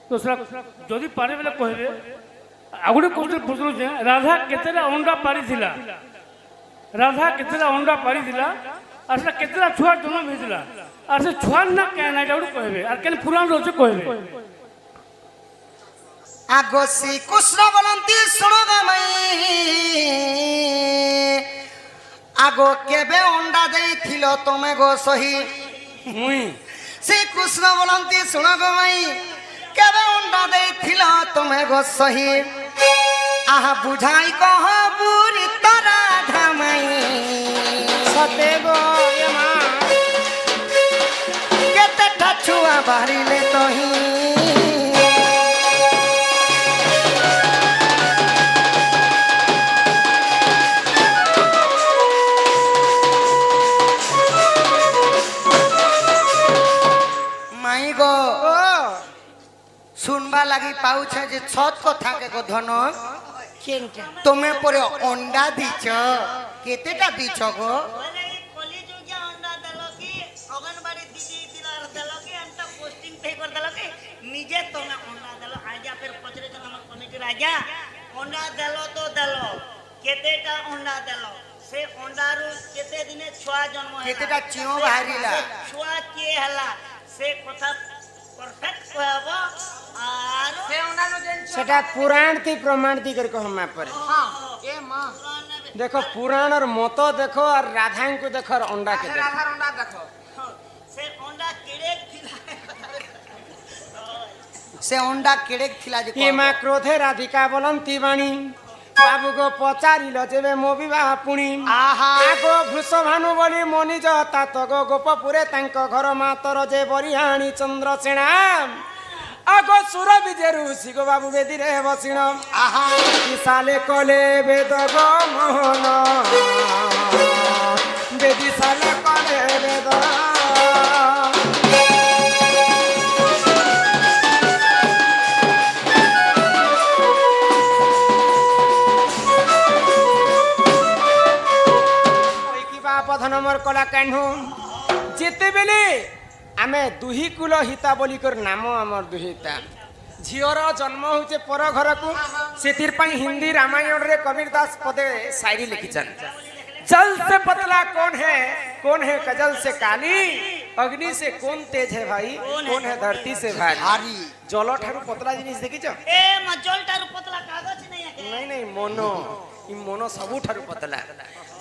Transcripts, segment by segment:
तो सर जदि पारे बेले कहबे आ गोटे क्वेश्चन पचारुचे राधा केतेटा अंडा पारिथिला राधा केतेटा अंडा पारिथिला और से केतेटा छुआ जन्म हेतिला और से छुआ ना क्या ना एटा कहबे और केन पुराण रोचे कहबे आगो श्री कृष्ण बोलंती सुनो गमई आगो केबे अंडा देइथिलो तमे गो सही मुई श्री कृष्ण बोलंती सुनो गमई केबे अंडा देइथिलो तमे गो सही आहा बुझाई कह बुरी तरा धमई सते गो ये मां केते ठछुआ बाहरिले तही सुनबा लगी पाउछ जे छत को थाके को धन केनटा तुमे परे अंडा दीछ केतेटा दीछ गो ओले कली जोगिया अंडा देलो की अगनबाड़ी दीदी दिलार देलो की अंता पोस्टिंग पे कर देलो की निजे तुमे अंडा देलो आजा फिर पचरे जन हम कमिटी राजा अंडा देलो तो देलो केतेटा अंडा देलो से अंडारू केते दिने छुआ जन्म है केतेटा चियो बाहरिला छुआ के हला से कथा परफेक्ट कहबो आरो से अंडारू जेन सेटा पुराण थी प्रमाण थी करके हम पर हां ए मां देखो पुराण और मत देखो और राधा को देखो और अंडा के देखो राधा अंडा देखो से अंडा केड़े खिला से अंडा केड़े खिला जे ये मां क्रोधे राधिका बोलंती बाणी बाबू को पचारिल जेबे मो विवाह पुणी आहा आगो वृषभानु बोली मनिज तात गो गोपपुरे तांको घर मातर जे बरिहाणी चंद्रसेना आगो सुर विजेरु सिगो बाबू बेदी रे बसिण आहा साले कले वेद गो मोहन बेदी साले कले वेद पधन मोर कला कान्हू जेते बेले आमे दुही कुल हिता बोली कर नाम आमर दुहिता झीवर जन्म होचे पर घर को सेतिर पई हिंदी रामायण रे कबीर दास पदे शायरी लिखिछन जल से पतला कौन है कजल से काली अग्नि से कौन तेज है भाई कौन है धरती से भारी जल ठारू पतला जिनिस देखिछ ए मजल टारू पतला कागज नहीं है नहीं मोनो इ मोनो सबु ठारू पतला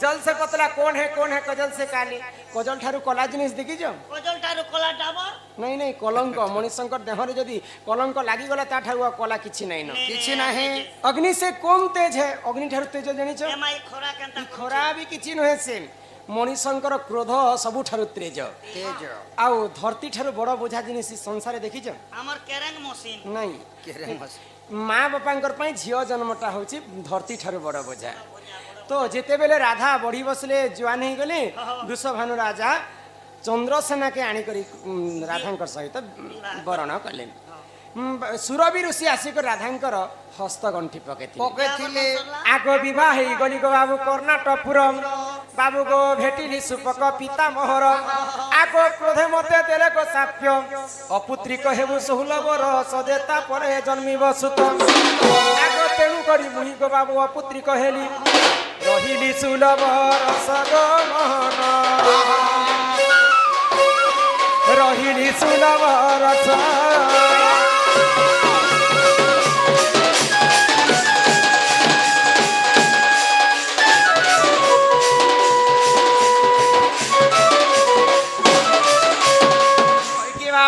जल से पतला कौन है कजल से काली कजल ठारू कला जिनिस देखिछ कजल टारू कला डाबर नहीं कलंक मनुष्यंकर देह रे जदी कलंक लागी गला ता ठारू कला किछि नहीं न किछि नाही अग्नि से कौन तेज है अग्नि ठारू तेज जानिछ ए माई खोरा केनता खरा भी किछि नहे से मनुष्यंकर क्रोध सबु ठारू तेज आउ धरती ठारू बड़ बोझा जिनिस संसार देखिछ हमर केरंग मशीन नहीं केरे माँ बापांकर पई झियो जन्मटा होची धरती ठारू बड़ बोझा तो जेते बेले राधा बढ़ी बसले जुआन हो गले वृषभानु राजा चंद्रसेना के आनी करी राधांकर सहित वरण कले सुरबी ऋषि आसिक राधांकर हस्त गंठी पकेथिले आगो विवाह ही गली गो बाबू कर्णाटकपुर बाबू गो भेटिली सुपक पिता मोहर आगो क्रोधे मते देले को साप्य अपुत्रिक हेबु 16 बरस देता परे जन्मिब सुत आगो तेणु करी मुहि गो बाबू अपुत्रिक हेली रहिली 16 बरस गो मोहन रहिली 16 बरस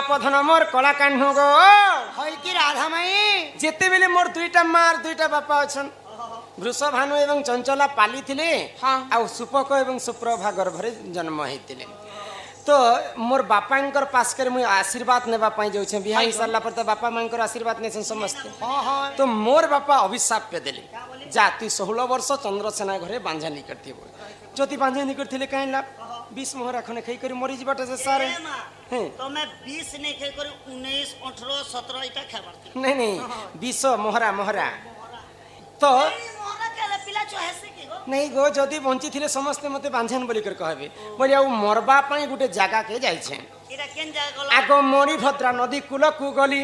पधन मोर कला कान्हू गो होई कि राधा माई जेते बेले मोर दुईटा मार दुईटा बापा अछन वृषभानु एवं चंचला पाली थिले आ सुपक एवं सुप्रभा गर्भरे जन्म हेतिले तो मोर बापांकर पास कर मुई आशीर्वाद नेबा पई जाउ छै बिहाई सरला पर त बापा मांकर आशीर्वाद ने समस्त तो मोर बापा अभिशाप पे देले जा तू 16 वर्ष चंद्रसेना घरे बांझा निकट थिबो जति बांझा निकट थिले काई लाभ 20 मोहरा खने खई करी मरी जिबाटा से सारे तो मैं 20 नहीं खे करी 19 18 17 इटा खेबरती नहीं 20 मोहरा मोहरा तो मोहरा केले पिला चोहेसे की गो नहीं गो जदि बंची थिले समस्त मते बांझन बोली कर कहबे बोली आ मरबा पई गुटे जागा के जाई छे এটা কেন জায়গা গলা আগ মণিভদ্রা নদী কূলকু গলি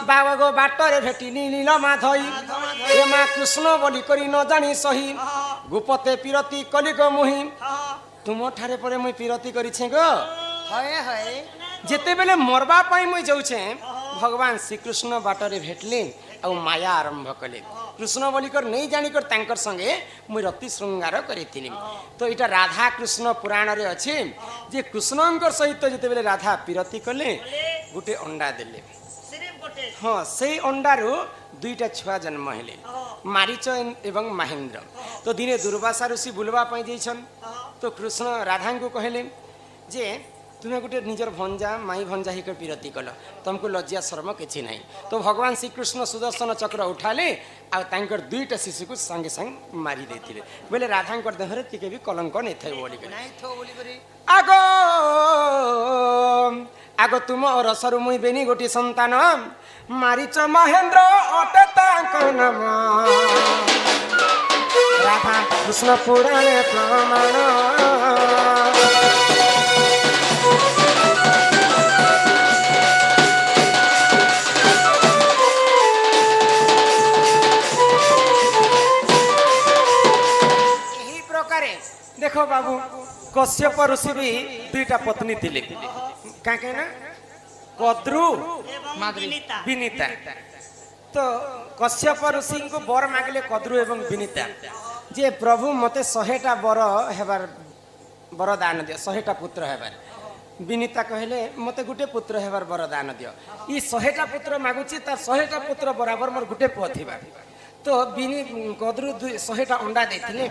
বাবাগো বাটরে ভেটিনি নীল মাধই এ মা কৃষ্ণ বলি করি ন জানি সহি গোপতে পিরতি কলি গো মুহি তুম ঠারে পরে মুই পিরতি করিছে গো হয় হয় যেতেবেলে মরবা পাই মুই যাউছে ভগবান শ্রীকৃষ্ণ বাটরে ভেটলে ଆଉ ମାୟା ଆରମ୍ଭ କଲେ କୃଷ୍ଣ ବୋଲିକର ନେଇ ଜାଣିକର ତାଙ୍କର ସଙ୍ଗେ ମୁଇଁ ରତି ଶୃଙ୍ଗାର କରିଥିଲି ତ ଏଇଟା ରାଧା କୃଷ୍ଣ ପୁରାଣରେ ଅଛି ଯେ କୃଷ୍ଣଙ୍କର ସହିତ ଯେତେବେଳେ ରାଧା ପିରତି କଲେ ଗୋଟେ ଅଣ୍ଡା ଦେଲେ ସିରିଫ ଗୋଟେ ହଁ ସେଇ ଅଣ୍ଡାରୁ ଦୁଇଟା ଛୁଆ ଜନ୍ମ ହେଲେ ମାରିଚ ଏବଂ ମହେନ୍ଦ୍ର ତ ଦିନେ ଦୁର୍ବାସା ଋଷି ବୁଲବା ପାଇଁ ଯାଇଛନ୍ ତ କୃଷ୍ଣ ରାଧାଙ୍କୁ କହିଲେ ଯେ ତୁମେ ଗୋଟେ ନିଜର ଭଞ୍ଜା ମାଇ ଭଞ୍ଜା ହେଇକରି ପିରତି କଲ ତମକୁ ଲଜ୍ଜା ଶର୍ମ କିଛି ନାହିଁ ତ ଭଗବାନ ଶ୍ରୀକୃଷ୍ଣ ସୁଦର୍ଶନ ଚକ୍ର ଉଠାଲେ ଆଉ ତାଙ୍କର ଦୁଇଟା ଶିଶୁକୁ ସାଙ୍ଗେ ସାଙ୍ଗେ ମାରି ଦେଇଥିଲେ ବୋଇଲେ ରାଧାଙ୍କର ଦେହରେ ଟିକେ ବି କଲଙ୍କ ନେଇଥାଏ ବୋଲିକରି ନାଇଁ ଥୋ ବୋଲି କରି ଆଗ ଆଗ ତୁମ ରସରୁ ମୁଇଁ ବେନି ଗୋଟି ସନ୍ତାନ ମାରିଚ ମହେନ୍ଦ୍ର ଅଟେ ତାଙ୍କ ନାମ ରାଧା କୃଷ୍ଣ ପୁରାଣେ ପ୍ରମାଣ देख बाबू कश्यप ऋषि भी दुईटा पत्नी थिले काहे ना कद्रु এবং বিনিতা विनीता तो कश्यप ऋषि को बर मांगले कद्रु एवं विनीता जे प्रभु मते 100टा बर हेबार वरदान दियो 100टा पुत्र हेबार विनीता कहले मते गुटे पुत्र हेबार वरदान दियो ई 100टा पुत्र मागुची तार 100टा पुत्र बराबर मोर गुटे पुଅ थिबा तो कद्रु 100टा अंडा देथिले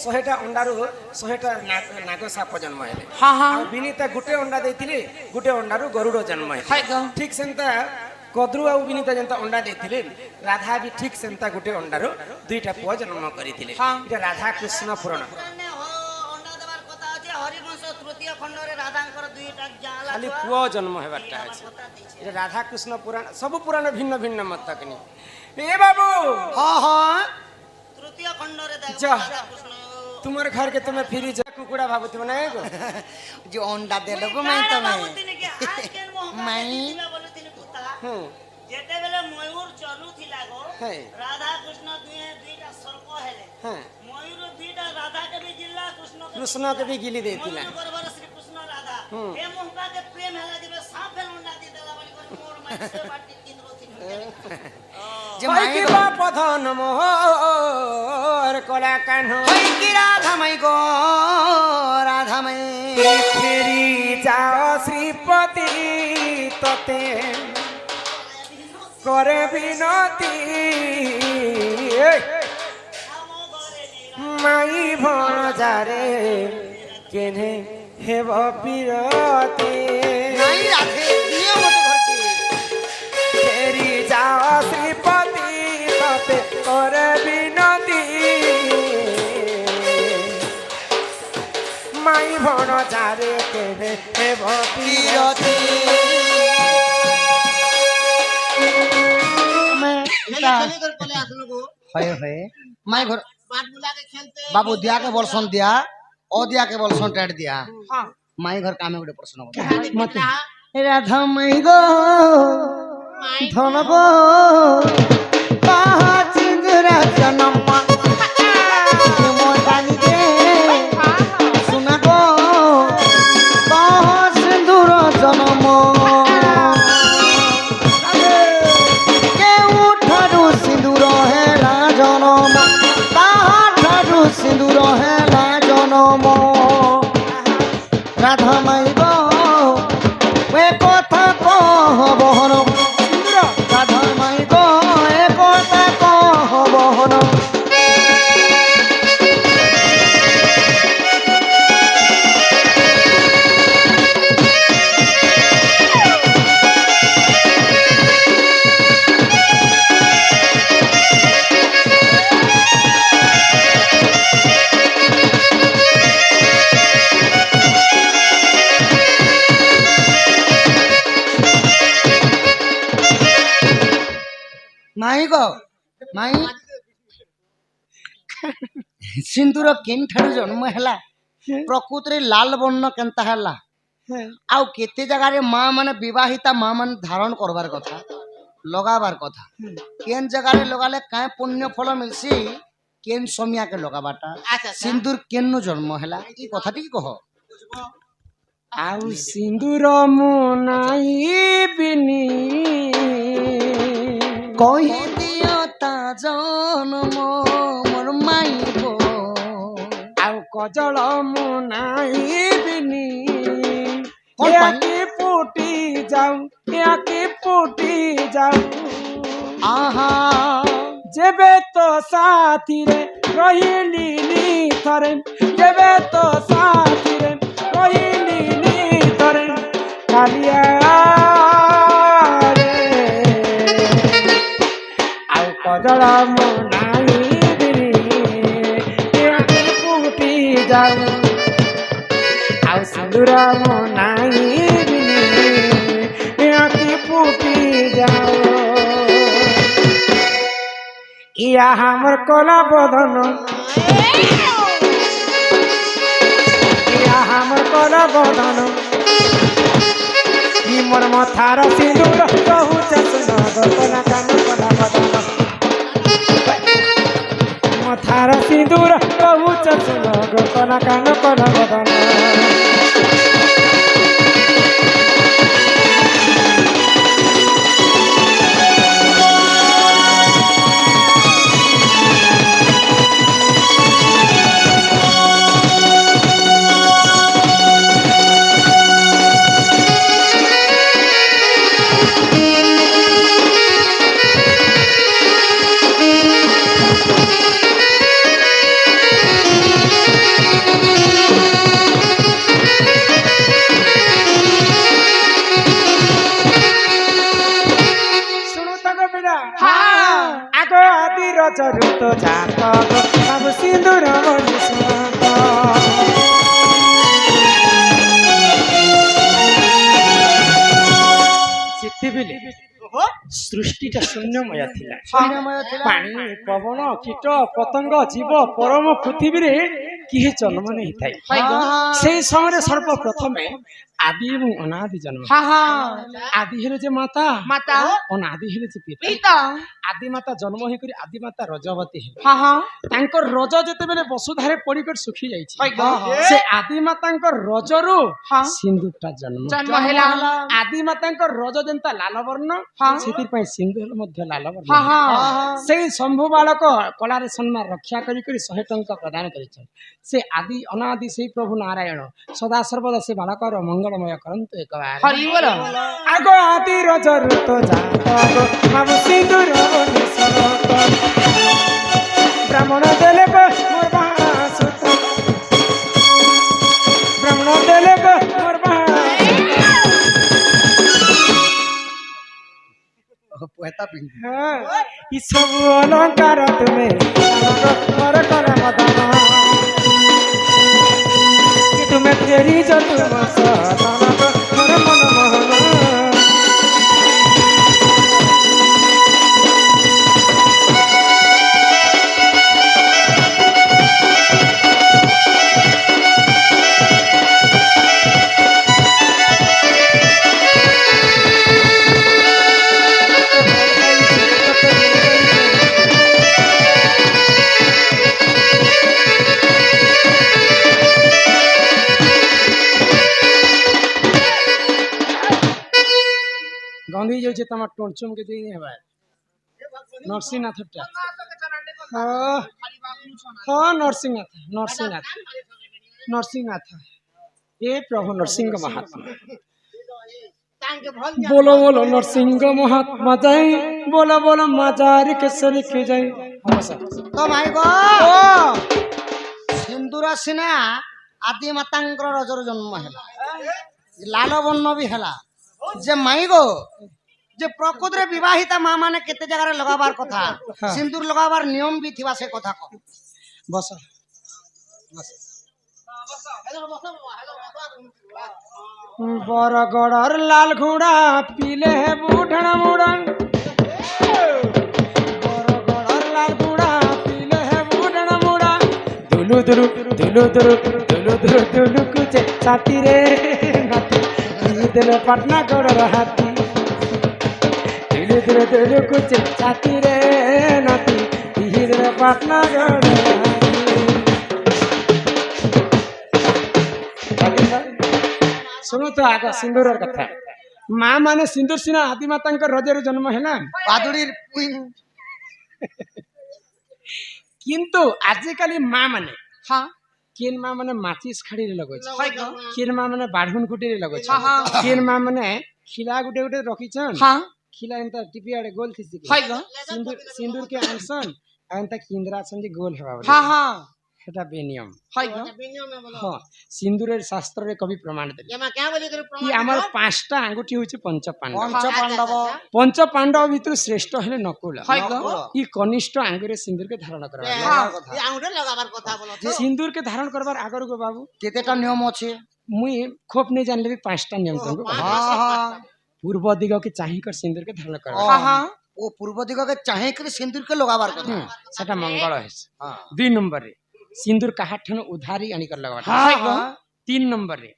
100टा अंडारू 100टा नाग साप जन्म हेले हाँ हाँ विनीता गुटे अंडा देथिले गुटे अंडारू गरुड़ जन्म हेले ठीक सेंता कद्रु आ विनीता जनता अंडा देथिले राधा भी ठीक सेंता गुटे अंडारू दुईटा पुଅ जन्म करिथिले इटा राधा कृष्ण पुराण ମାନେ ଅଣ୍ଡା ଦେବାର କଥା ଅଛି ହରିବଂଶ ତୃତୀୟ ଖଣ୍ଡରେ ରାଧାଙ୍କର ଦୁଇଟା ଜାଲା खाली पुଅ जन्म हेबारटा अछि इटा राधा कृष्ण पुराण सब पुराण भिन्न भिन्न मत तकनी ए बाबू हाँ हाँ ତୃତୀୟ ଖଣ୍ଡରେ ଦେଖ ଯା। ରାଧା କୃଷ୍ଣ तुम्हार घर के तुम्हें फिरी जा कुकुड़ा भाबुथिब ना एगो जो अंडा दे लोगो मैं तो मैं ଭାବୁଥିଲି କି ଆଜ କେନ ମୋହକା ମାଇଁ। ଥିଲା ବୋଲୁଥିଲି ପୁତା हम्म ଯେତେବେଳେ ମୟୂର ଚଲୁଥିଲା ଗो ହେ। ରାଧା କୃଷ୍ଣ ଦୁଇଟା ସର୍ପ ହେଲେ हाँ ମୟୂର ଦୁଇଟା ରାଧା କେ ବି ଜିଲ୍ଲା କୃଷ୍ଣ कृष्ण के भी गिली देथिला ମୟୂର ଗର୍ଭର ଶ୍ରୀ କୃଷ୍ଣ ରାଧା ଏ ମୋହକା କେ ପ୍ରେମ ହେଲା ଯେବେ ସାଫ ଅଣ୍ଡା ଦି ଦେଲା ବୋଲି କରି ମୋର ମାଇ ସେ ବାଟି କିନ୍ଦ୍ର ଥିଲା जो भाई मैं की बाप धन मोहर कला कान्ह होई की राधा मई गो राधा मई फेरी जाओ श्रीपति तते करे बिनती माई भजारे केने हेब पिरती नहीं राधे दियो मत घर की फेरी जाओ श्रीपति तते करे बिनती माई भजारे केने हेब पिरती मैं खेले कर पले आसलो गो है मैं घर बाट बुला के खेलते बाबू दिया के बोलसन दिया ओ दिया के बोलसन टेट दिया माई घर कामे गुटे प्रश्न मत राधा मई गो धन गो कहा चिंदरा जन्म मोदानी दे सुना गो कहा सिंदूर जन्म के उठारू सिंदूर हेला जन्म कहा ठारू सिंदूर हेला जन्म राधा माई गो वे कथा कह बहन राधा माई गो ए कथा कह बहन माई गो माई सिंदूर केन ठारू जन्म हैला प्रकृति लाल बर्ण केनता हैला आउ केते जगह रे माँ माने विवाहिता माँ माने धारण करबार कथा लगाबार कथा केन जगह रे लगाले काय पुण्य फल मिलसी केन समिया के लगाबाटा सिंदूर केन जन्म हैला ई कथा टी कह आउ सिंदूर मो नाई बिनी कहि दियो ता जन्म मोर माईबो आउ कजल मो नाई बिनी कौन याके फूटी जाऊ आहा जेबे तो साथी रे रहिली थरे जेबे तो साथी रे रहिली थरे कालिया रे आउ कजला मो नाई बिनी याके फूटी जाऊ आउ सिंदूर मो नाई बिनी याके फूटी जाऊ इया हमर कोला बदन इया हमर कोला बदन ई मोर मथार सिंदूर कहू चसन कोला कान कोला बदन मथार सिंदूर कहू चसन कोला कान कोला बदन चरुतो जातो अब सिंदूर बरसातो जितेबिले सृष्टिटा शून्यमय थिला पानी पवन कीट पतंग जीव परम पृथ्वी रे किहे जन्म नहीं थाई से समय सर्वप्रथमे आदि एवं अनादि जन्म आदि हेले जे माता अनादि हेले जे पिता आदि माता जन्म हे करी आदि माता रजवती हे तांकर रज जते बेले वसुधारे पड़ी कर सुखी जाई छी से आदि मातांकर रजरु सिंदूरटा जन्म हेला आदि मातांकर रज जंता लाल वर्ण सेतिर पय सिंदूर मध्य लाल वर्ण से शंभु बालक कला रे सम्मान रक्षा करी करी 100 टंका प्रदान करि छ से आदि अनादि से प्रभु नारायण सदा सर्वदा से बालकर मंगलमय करंतु एक बार हरि बोल आगो आदि रजर तो जातो हम सिंदूर निसरत ब्राह्मण देले को मोर बासुत ब्राह्मण देले को मोर पोएता पिंडी ई सब अलंकार तुमे मोर कर मदन तुम्हें तेरी जन्म मोर मन मोहन गांधी जो तम टोचुम के दिन हेबा नरसिंहनाथ हाँ नरसिंहनाथ ये प्रभु नरसिंह महात्मा बोलो बोलो नरसिंह महात्मा जय बोलो बोलो माजारी केसरी के जय तो भाई गो सिंदूर सिना आदि मातांकर रजर जन्म हैला लाल वर्ण भी हैला जे माई गो जे प्रकृत रे विवाहिता माँ माने केते जगह रे लगाबार कथा सिंदूर लगाबार नियम भी थिबा से कथा को बस बरगड़र लाल घोड़ा पीले है बूढ़न मुड़न बरगड़र लाल घोड़ा पीले है बूढ़न मुड़ा दुलु দুলু দুলু দুলু দুলু দুলু দুলু কুচে ছাতি রে নাতি দিলে পাটনা গড়র হাতি দুলু দুলু দুলু কুচে ছাতি রে নাতি দিলে পাটনা গড়র হাতি ଶୁଣ ତ ଆଗ ସିନ୍ଦୁରର କଥା ମା ମାନେ ସିନ୍ଦୁର ସିନା ଆଦିମାତାଙ୍କ ରଜରେ ଜନ୍ମ ହେଲା বাদুড়ির কিন্তু আଜିকালি মা মানে কিন মা মানে মাচিস খাড়িরে লগাইছে কিন মা মানে বাঢ়ুন কুটিরে লগাইছে কিন মা মানে খিলা গুটে গুটে রখিছন খিলা এন্তা টিপি আড়ে গোল থিসি সিন্দুর সিন্দুর কে আনসন এন্তা কিন্দ্রা আছেন যে গোল হবা সেটা বেনিয়ম সিন্দুরের শাস্ত্রে কবি প্রমাণ দেলে ই আমার পাঁচটা আঙ্গুঠি হচ্ছে পঞ্চপাণ্ডব পঞ্চপাণ্ডব ভিতর শ্রেষ্ঠ হলে নকুল ই কনিষ্ঠ আঙ্গুরে সিন্দুরকে ধারণ করা সিন্দুরকে ধারণ করবার আগর গো বাবু কেতেটা নিয়ম আছে মুই খুব নেই জানলে বি পাঁচটা নিয়ম তোমাকে পূর্ব দিগকে চাহিকর সিন্দুরকে ধারণ করা ও পূর্ব দিগকে চাহে করে সিন্দুরকে লগাবার কথা সেটা মঙ্গল হয়েছে 2 নম্বরে সিন্দুর কাহার ঠানো উধারি আনিকর লগাবার 3 নম্বরে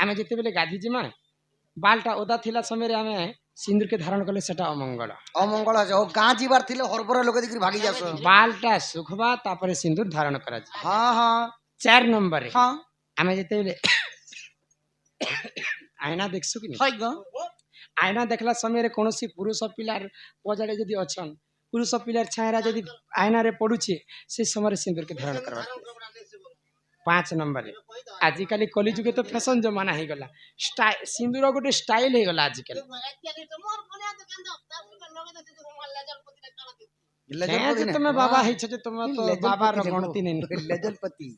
আমি যেতেবেলে গাধি জিমা বালটা ওদা থিলা সময়ে আমি সিন্দুরকে ধারণ করলে সেটা অমঙ্গল অমঙ্গল আছে ও গাঁ যাবার থিলে হরবরে লোকে দিকে ভাগি যাস বালটা শুখবা তারপরে সিন্দুর ধারণ করা যায় 4 নম্বরে আমি যেতেবেলে আয়না দেখছো কি আয়না দেখলা সময় কোনসি পুরুষ পিলার পজাড়ে যদি অছন পুরুষ পিলার ছায়রা যদি আয়নারে পড়ুছে সেই সময় সিন্দুরকে ধারণ করবা 5 নম্বরে আজকালি কলিযুগে তো ফ্যাশন জমানা হয়ে গলা সিন্দুর গোটে স্টাইল হয়ে গলা আজকাল তুমি বাবা হইছ যে তোমার তো বাবার গণতি নেই লেজলপতি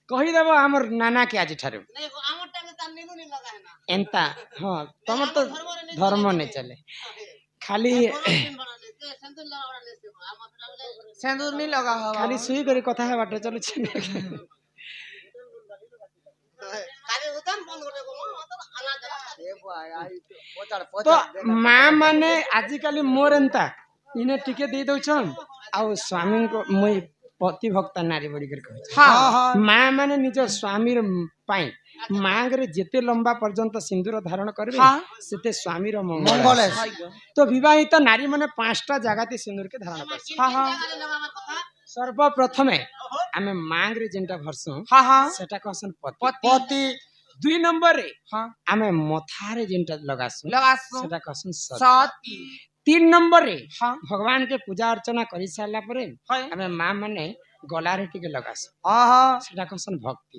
কহিদেব আমার নানা কে আজ ঠারে এন্তা হ্যাঁ তোমার তো ধর্ম নেই চলে খালি সিন্দুর নি লগা হবা খালি সুই করে কথা হয় বাটে চলছে তো মা মানে আজকালি মোর এন্তা ইনে টিকে দেই দউছন আউ স্বামী को মই পতিভক্তা নারী বড়ি করে কহ মা মানে নিজ স্বামীর পাই মাগরে যেতে লম্বা পর্যন্ত সিন্দুর ধারণ করবে সেতে স্বামীর মঙ্গল তো বিবাহিত নারী মানে 5টা জায়গাতে সিন্দুরকে ধারণ করছে সর্বপ্রথমে আমি মাগরে যেটা ভরসু সেটা কসন পতি 2 নম্বরে আমি মথারে যেটা লগাসু সেটা কসন সতী 3 নম্বরে ভগবান के पूजा अर्चना करि सारला परे हमें मां माने गलारे टिके लगास सेटा कसन भक्ति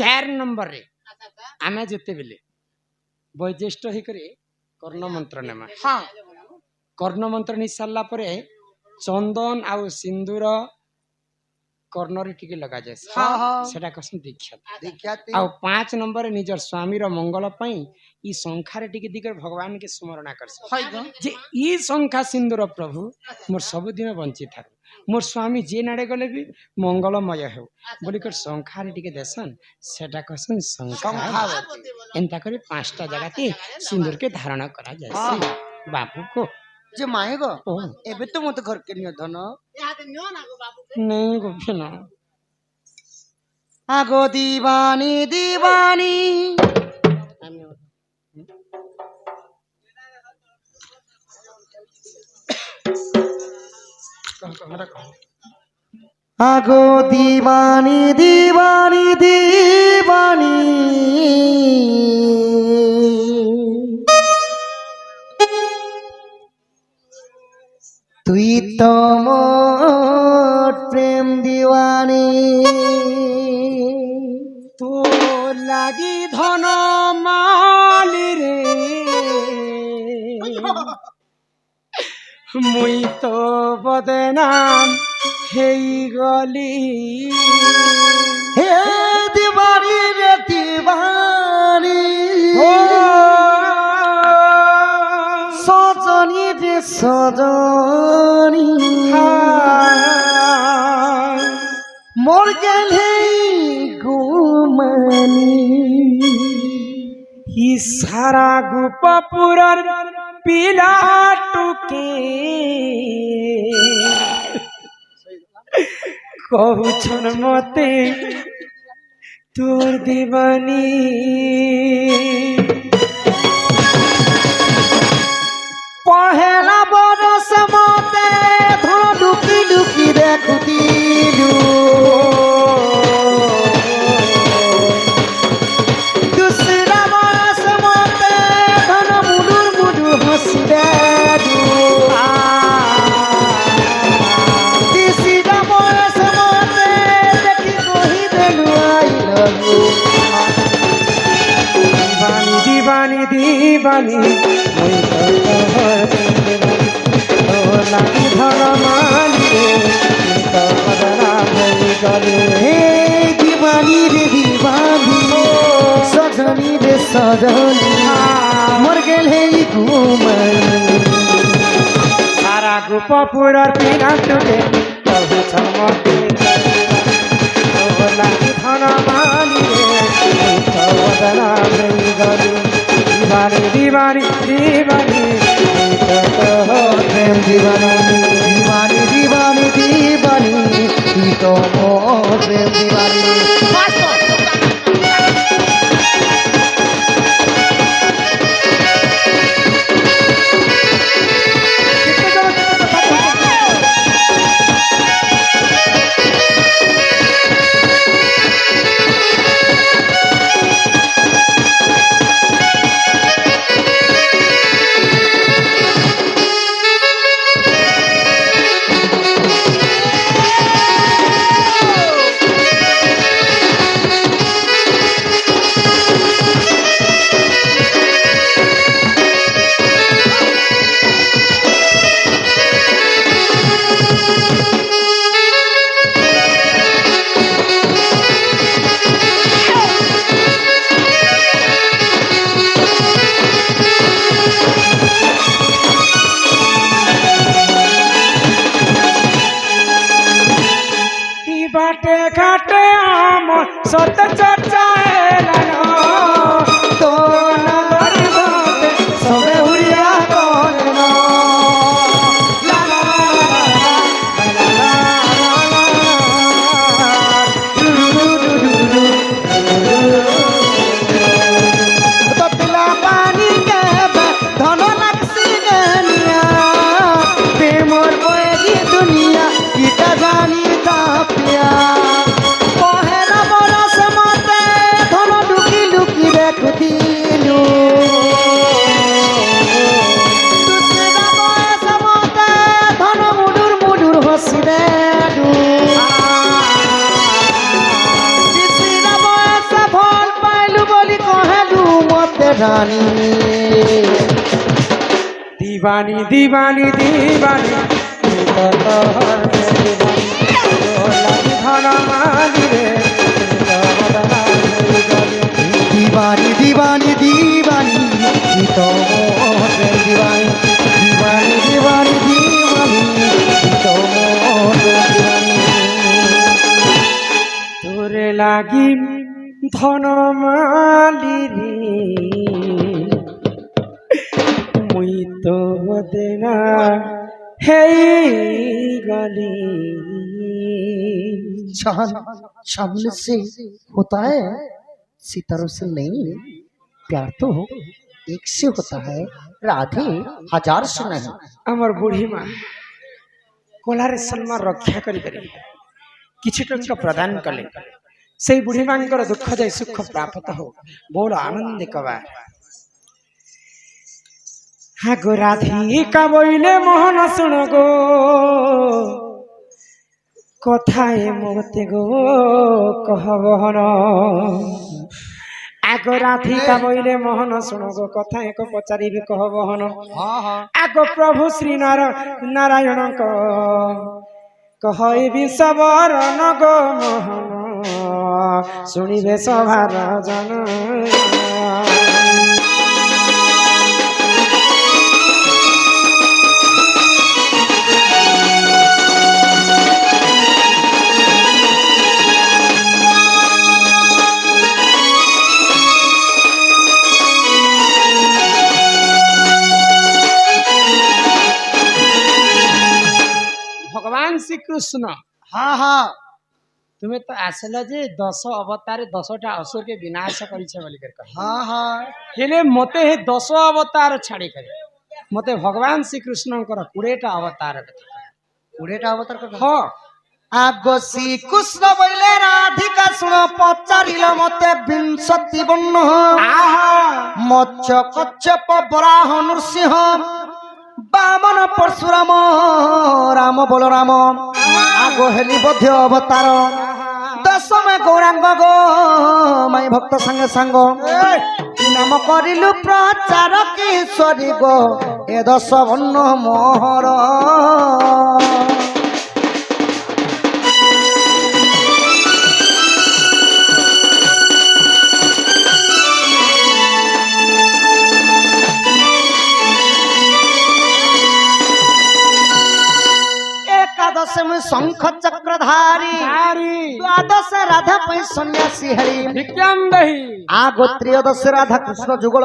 4 नंबर रे आमे जेते बेले वैज्येष्ठ ही करे कर्ण मंत्र नेमा कर्ण मंत्र नि सारला परे चंदन आ सिंदूर कर्ण रे टिके लगा जाय सेटा कसन दीक्षा आ 5 नंबर रे निजर स्वामी रो मंगल पई ई संख्या रे टिके दिकर भगवान के स्मरण करस जे ई संख्या सिंदूर प्रभु मोर सब दिन बंची थाक मोर स्वामी जे नाड़े गले भी मंगलमय हो बोली कर संख्या रे टिके देसन सेटा कसन संख्या एंता करे 5टा जगह सिंदूर के धारण करा जाय बापू को जे माए गो एबे तो मत घर के नियो धन नहीं गो ना आगो दीवानी दीवानी आगो दीवानी दीवानी दीवानी তুই তো মোর প্রেম দিওয়ানি তো লাগি ধন মালি রে মুই তো বদনাম হেই গলি হে দিওয়ানি রে দিওয়ানি সজনী রে সজনী মোর গেলে ঘুমানি ই সারা গোপপুরর পিলা টুকে কহুছন মতে তোর দিবানী পহেলা বরস মতে ধন ডুকি ডুকি দেখুতিলু দুসরা বরস মতে ধন মুডুর মুডু হসি দেলু তিসরা বরস মতে দেখি কহি দেলু আই লাভ ইউ দিবানী দিবানী ওই তোর লাগি ধর মালিরে তো বদনা হয়ে গলে হে দিবানি রে দিবানি সজনী রে সজনী মর গেল হে ঘুমানি সারা গোপপুরের পিনা টুটে কহু চমকে তোর লাগি ধর মালিরে তো বদনা হয়ে গলে দিবানী দিবানী দিবানী প্রেম দিবানি দিবানি দিবানি দিবানি তুই তো মোর প্রেম দিবানি বাটে ঘাটে আমার সত চর্চা এলানো তো না বাড়ি বাতে সবে উড়িয়া করল লা লা লা ততলা পানি দেবে ধন লাগছি গনিয়া প্রেমর বয়ে দুনিয়া কিটা জানি তাপিয়া পহেলা বরস মতে ধন লুকি লুকি দেখুতিলু দুসরা বরস মতে ধন মুডুর মুডুর হসি দেলু তিসরা বরস ভাল পাইলু বলি কহেলু মতে রানী দিবানী দিবানী দিবানী তোর ধন মালিরে দিবানি দিবানি দিবানি তুই তো মোর প্রেম দিবানি দিবানি দিবানি দিবানি তুই তো মোর প্রেম দিবানি তোরে লাগি ধন মালিরে মুই তো দেনা হেই গলি चांद सामने से होता है सितारों से नहीं प्यार तो एक से होता है राधे हजार से नहीं আমার বুড়ি মা কোলারে সম্মান রক্ষা করি করি কিছু টঙ্কা প্রদান কলে সেই বুড়ি মাঙ্কর দুঃখ যাই সুখ প্রাপ্ত হোক বড় আনন্দে কবার হ্যাঁ গো রাধিকা বইলে মোহন শুনো গো কথায় মতে গো কহবহন আগ রাধিকা বইলে মোহন শুনো গো কথায় ক পচারিবি কহবহন আগ প্রভু শ্রী নারায়ণ কহইবি সবরণ গো মোহন শুনিবে সভার জন ভগবান শ্রীকৃষ্ণ हाँ हाँ तुम्हें तो आसल जे 10 अवतार 10टा असुर के विनाश करिछे बोली कर कह हाँ हाँ हेले मते हे 10 अवतार छाड़ी करे मते भगवान श्री कृष्णଙ୍କର 20टा अवतार कथा 20टा अवतार कर हाँ आगो श्रीकृष्ण बोले राधिका शुण पचारिल मते विंशति बन्न मत्स्य कच्छप बराह नृसिंह बामन परशुराम राम बलराम आगो हेली बध्य अवतार दशमे गौरांग गो माई भक्त संगे संग नाम करिलु प्रचार किशोरी गो ए 10 बन्न मोहर एकादश में शंख चक्रधारी द्वादश राधा पै सन्यासी हरि विज्ञान दही आगो त्रयोदश राधा कृष्ण जुगल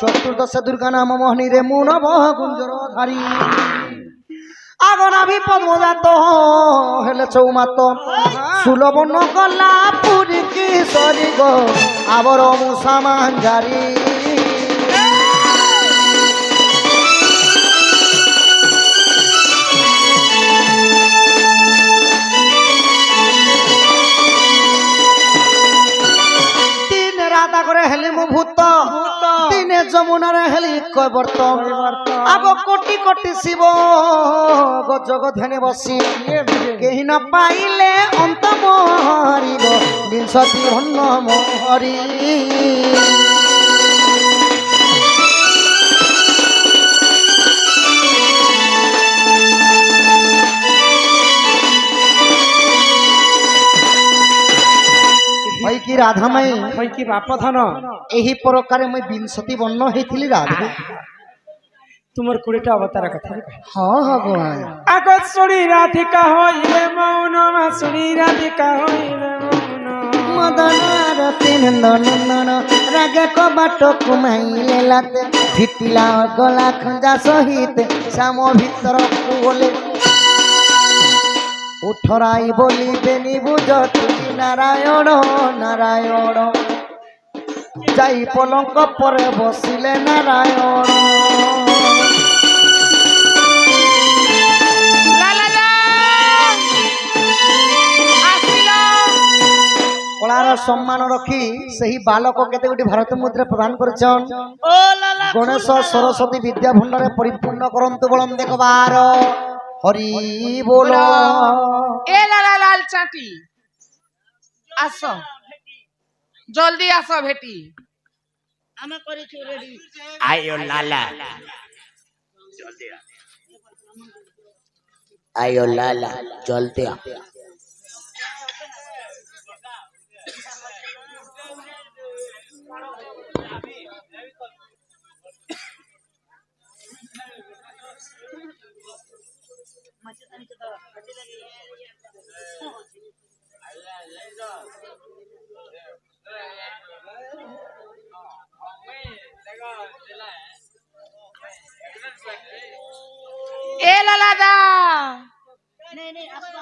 चतुर्दश दुर्गा नाम मोहनी रे मुनव गुंजर धारी आगो नाभि पमोदा तो हेले चौमात सुलभन गला पुरी किशोरी गो आबर मुसा मांझारी राधा करे हेली मु भूत दिने जमुना रे हेली कैवर्त आगो कोटि कोटि शिव गो जग ध्यान बसी केहि न पाइले अंत मोहरी गो विंशति भन्न मोहरी भाई की राधा मई भाई की बाप धन एही प्रकार मैं विंशति बन्न हेथिली राधा तुमर 20टा अवतार कथा हाँ हाँ भगवान आगो सुनी राधिका होइले मौन मा सुनी राधिका होइले मौन मदन रतिन नंदन रागे को बाटो कुमाइले लाते फिटिला गला खंजा सहित श्याम भीतर बोले उठराई बोली बेनी बुझती नारायण नारायण जाई पलंक पर बसिले नारायण कलार सम्मान रखी सही बालक केते गोटी भारत मुद्रा प्रदान करछन गणेश सरस्वती विद्या भंडार परिपूर्ण करंतु बलम देखबार हरि बोलो ए लाला लाल चाटी आसो जल्दी आसो भेटी ଆମେ କରିଛୁ ରେଡି आयो लाला आयो लाला जल्दी आ ए लाला दा नहीं नहीं असला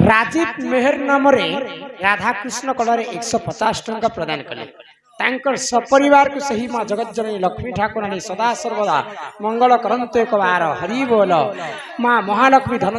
राजीव मेहर नाम रे राधा कृष्ण कलरे 150 टंका प्रदान कले तांकर सपरिवार को सही मां जगत जननी लक्ष्मी ठाकुरानी सदा सर्वदा मंगल करंतु एक बार हरि बोल मां महालक्ष्मी धन